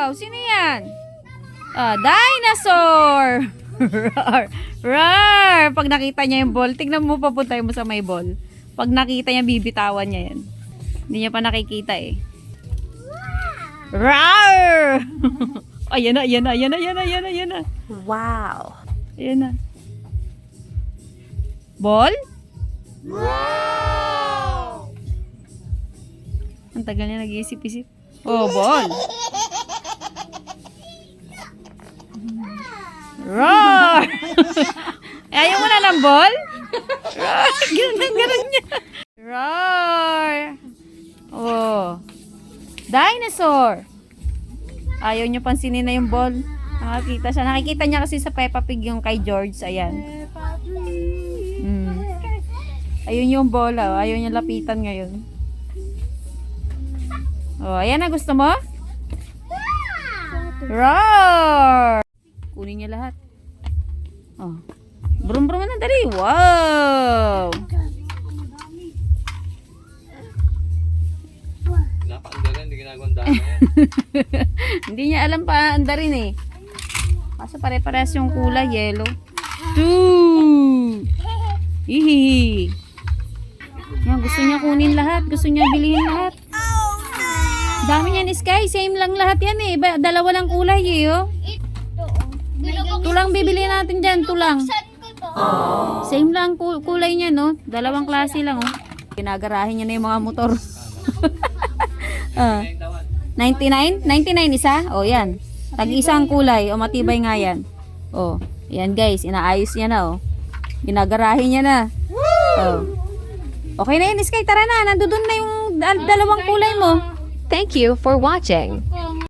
Wow! Sino yan? Dinosaur! Roar! Roar! Pag nakita niya yung ball, tignan mo, papuntay mo sa may ball. Pag nakita niya, bibitawan niya yan. Hindi niya pa nakikita eh. Roar! Ayan na, ayan na, ayan na, ayan na, ayan na, ayan na. Wow. Ayan na. Ball? Wow! Ang tagal niya nag-iisip-isip. Oh, ball. Roar! Ayaw mo na ng ball? Roar! Ganun niya. Roar! Oh. Dinosaur! Ayaw niya pansinin na yung ball. Nakakita siya. Nakikita niya kasi sa Peppa Pig yung kay George. Ayan. Ayun yung bola. Ayaw niya lapitan ngayon. Oh, ayan na. Gusto mo? Roar! Kunin niya lahat. Oh. Brum-brum na dali. Wow! Napaandarin, hindi ginagawang dami. Hindi niya alam pa andarin eh. Kaso pare-parehas yung kulay. Yellow. Two! Hihihi. Yan, gusto niya kunin lahat. Gusto niya bilhin lahat. Dami niyan, Sky. Same lang lahat yan eh. Dalawa lang kulay eh. Oh. Tulang bibili natin dyan. Tulang. Same lang kulay niya no. Dalawang klase lang oh. Pinagarahin niya na yung mga motor. 99? 99 isa? O yan. Tag-isang kulay. O matibay nga yan. O. Yan guys. Inaayos niya na o. Ginagarahin niya na. O. Okay na yun Sky. Tara na. Nandun na yung dalawang kulay mo. Thank you for watching.